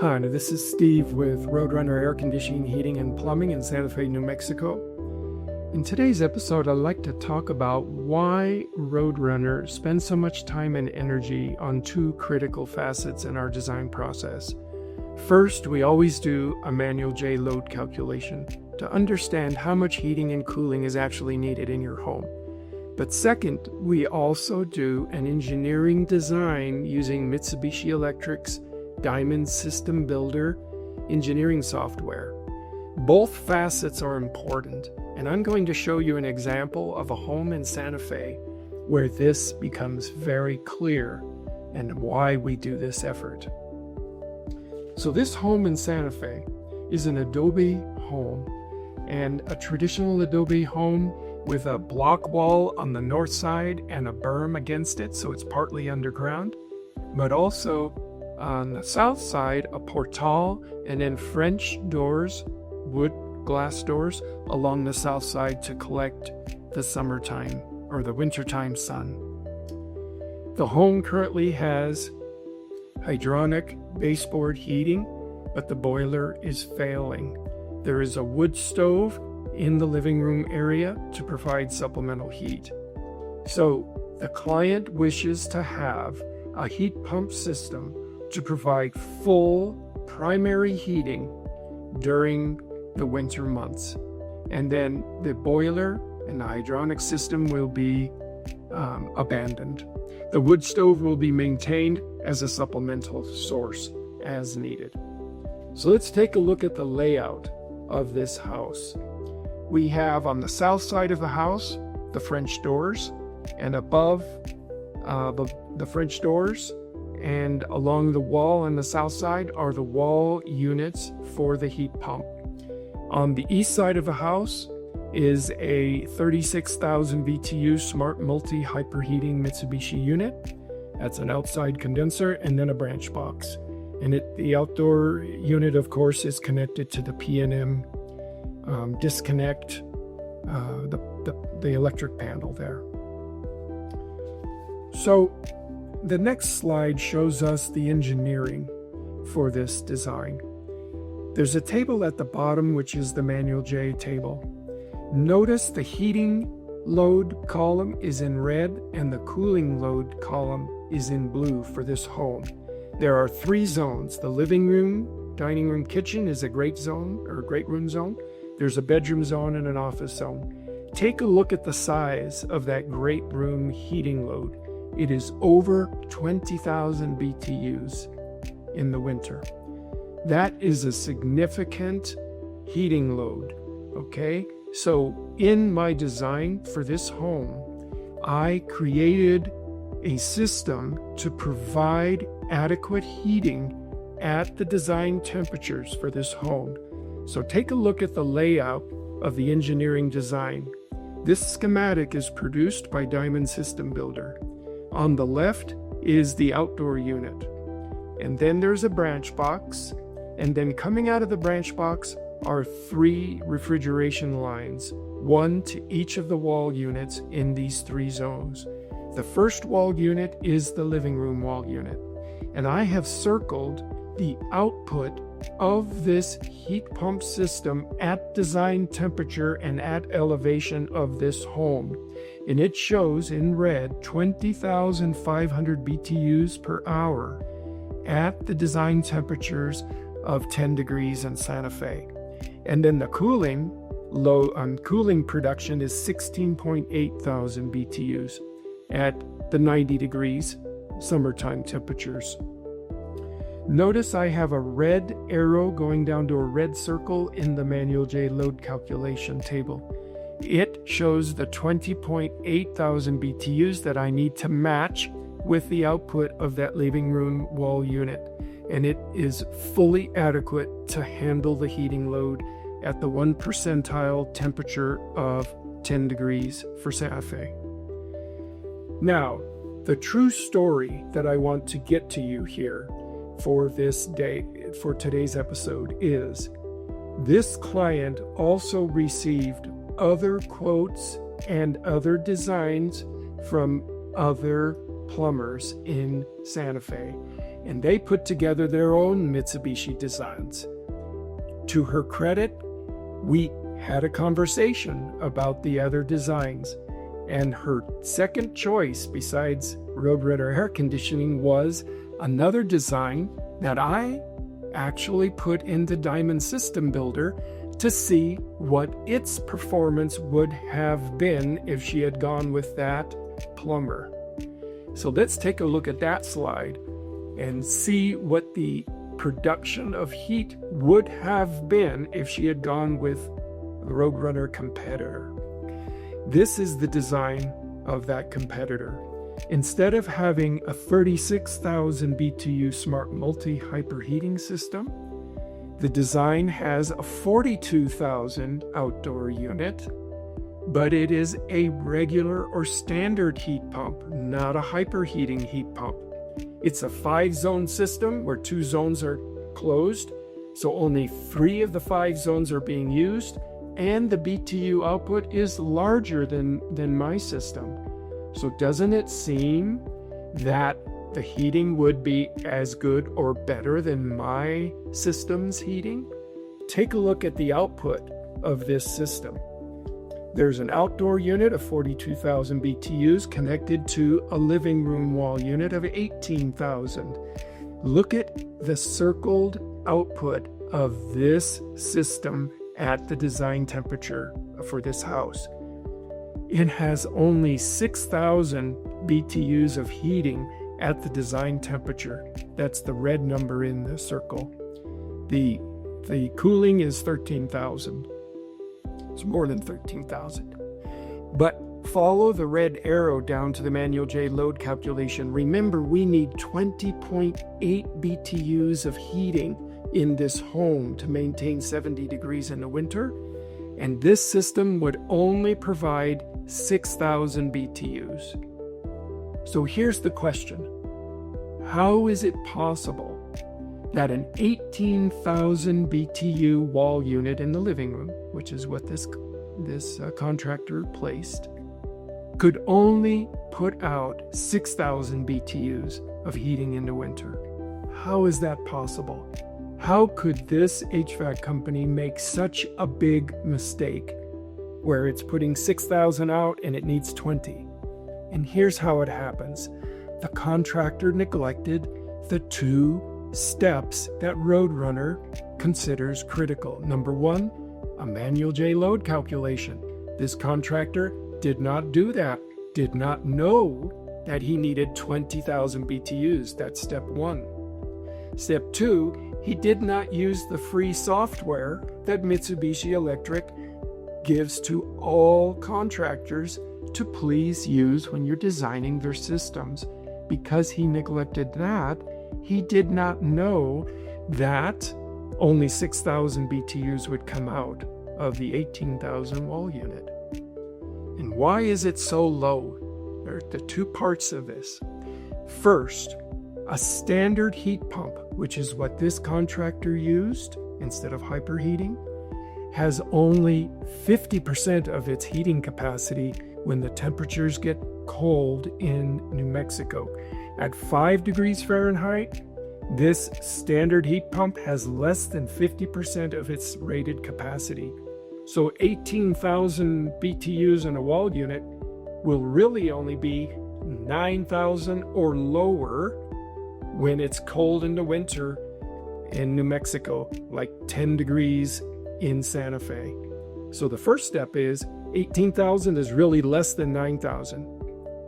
Hi, this is Steve with Roadrunner Air Conditioning, Heating, and Plumbing in Santa Fe, New Mexico. In today's episode, I'd like to talk about why Roadrunner spends so much time and energy on two critical facets in our design process. First, we always do a manual J load calculation to understand how much heating and cooling is actually needed in your home. But second, we also do an engineering design using Mitsubishi Electric's Diamond System Builder engineering software. Both facets are important, and I'm going to show you an example of a home in Santa Fe where this becomes very clear and why we do this effort. So this home in Santa Fe is an adobe home, and a traditional adobe home with a block wall on the north side and a berm against it, so it's partly underground, but also on the south side, a portal and then French doors, wood glass doors along the south side to collect the summertime or the wintertime sun. The home currently has hydronic baseboard heating, but the boiler is failing. There is a wood stove in the living room area to provide supplemental heat. So the client wishes to have a heat pump system to provide full primary heating during the winter months. And then the boiler and the hydronic system will be abandoned. The wood stove will be maintained as a supplemental source as needed. So let's take a look at the layout of this house. We have on the south side of the house the French doors, and above the French doors and along the wall on the south side are the wall units for the heat pump. On the east side of the house is a 36,000 BTU smart multi-hyperheating Mitsubishi unit. That's an outside condenser and then a branch box. And the outdoor unit, of course, is connected to the P&M disconnect, the electric panel there. So the next slide shows us the engineering for this design. There's a table at the bottom, which is the manual J table. Notice the heating load column is in red and the cooling load column is in blue for this home. There are three zones. The living room, dining room, kitchen is a great room zone. There's a bedroom zone and an office zone. Take a look at the size of that great room heating load. It is over 20,000 BTUs in the winter. That is a significant heating load, okay? So in my design for this home, I created a system to provide adequate heating at the design temperatures for this home. So take a look at the layout of the engineering design. This schematic is produced by Diamond System Builder. On the left is the outdoor unit, and then there's a branch box, and then coming out of the branch box are three refrigeration lines, one to each of the wall units in these three zones. The first wall unit is the living room wall unit, and I have circled the output of this heat pump system at design temperature and at elevation of this home. And it shows in red 20,500 BTUs per hour at the design temperatures of 10 degrees in Santa Fe. And then the cooling production is 16.8 thousand BTUs at the 90 degrees summertime temperatures. Notice I have a red arrow going down to a red circle in the manual J load calculation table. It shows the 20.8 thousand BTUs that I need to match with the output of that living room wall unit. And it is fully adequate to handle the heating load at the 1 percentile temperature of 10 degrees for Santa Fe. Now, the true story that I want to get to you here for today's episode is this client also received other quotes and other designs from other plumbers in Santa Fe. and they put together their own Mitsubishi designs. To her credit, we had a conversation about the other designs, and her second choice besides Roadrunner air conditioning was another design that I actually put in the Diamond System Builder to see what its performance would have been if she had gone with that plumber. So let's take a look at that slide and see what the production of heat would have been if she had gone with the Roadrunner competitor. This is the design of that competitor. Instead of having a 36,000 BTU smart multi-hyperheating system, the design has a 42,000 outdoor unit, but it is a regular or standard heat pump, not a hyperheating heat pump. It's a 5-zone system where 2 zones are closed, so only 3 of the 5 zones are being used, and the BTU output is larger than my system. So doesn't it seem that the heating would be as good or better than my system's heating? Take a look at the output of this system. There's an outdoor unit of 42,000 BTUs connected to a living room wall unit of 18,000. Look at the circled output of this system at the design temperature for this house. It has only 6,000 BTUs of heating at the design temperature. That's the red number in the circle. The cooling is 13,000. It's more than 13,000. But follow the red arrow down to the manual J load calculation. Remember, we need 20.8 BTUs of heating in this home to maintain 70 degrees in the winter, and this system would only provide 6,000 BTUs. So here's the question. How is it possible that an 18,000 BTU wall unit in the living room, which is what this contractor placed, could only put out 6,000 BTUs of heating in the winter? How is that possible? How could this HVAC company make such a big mistake where it's putting 6,000 out and it needs 20? And here's how it happens. The contractor neglected the 2 steps that Roadrunner considers critical. Number 1, a manual J load calculation. This contractor did not do that, did not know that he needed 20,000 BTUs. That's step 1. Step 2, he did not use the free software that Mitsubishi Electric gives to all contractors to please use when you're designing their systems. Because he neglected that, he did not know that only 6,000 BTUs would come out of the 18,000 wall unit. And why is it so low? There are the 2 parts of this. First, a standard heat pump, which is what this contractor used instead of hyperheating, has only 50% of its heating capacity when the temperatures get cold in New Mexico. At 5 degrees Fahrenheit, this standard heat pump has less than 50% of its rated capacity. So 18,000 BTUs in a wall unit will really only be 9,000 or lower when it's cold in the winter in New Mexico, like 10 degrees in Santa Fe. So the first step is 18,000 is really less than 9,000.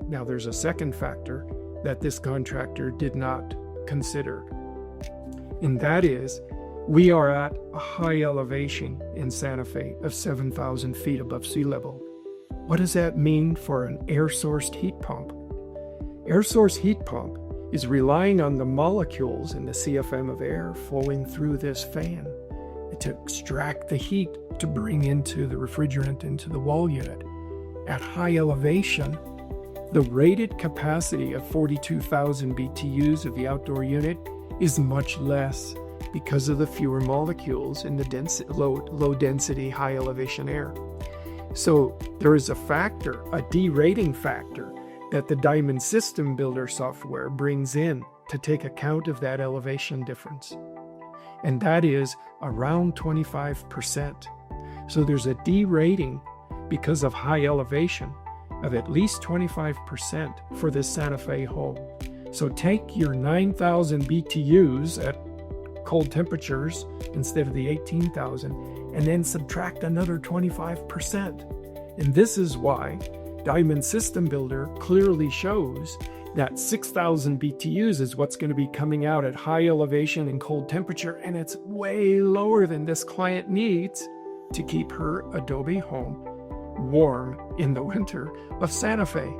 Now there's a second factor that this contractor did not consider, and that is we are at a high elevation in Santa Fe of 7,000 feet above sea level. What does that mean for an air-sourced heat pump? Air-source heat pump is relying on the molecules in the CFM of air flowing through this fan to extract the heat to bring into the refrigerant into the wall unit. At high elevation, the rated capacity of 42,000 BTUs of the outdoor unit is much less because of the fewer molecules in the low density, high elevation air. So there is a factor, a derating factor, that the Diamond System Builder software brings in to take account of that elevation difference. And that is around 25%. So there's a D rating because of high elevation of at least 25% for this Santa Fe home. So take your 9,000 BTUs at cold temperatures instead of the 18,000 and then subtract another 25%. And this is why Diamond System Builder clearly shows that 6,000 BTUs is what's going to be coming out at high elevation and cold temperature, and it's way lower than this client needs to keep her Adobe home warm in the winter of Santa Fe.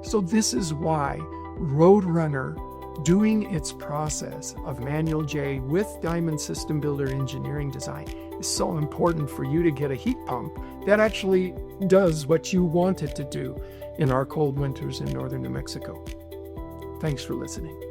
So this is why Roadrunner, doing its process of Manual J with Diamond System Builder engineering design, is so important for you to get a heat pump that actually does what you want it to do in our cold winters in northern New Mexico. Thanks for listening.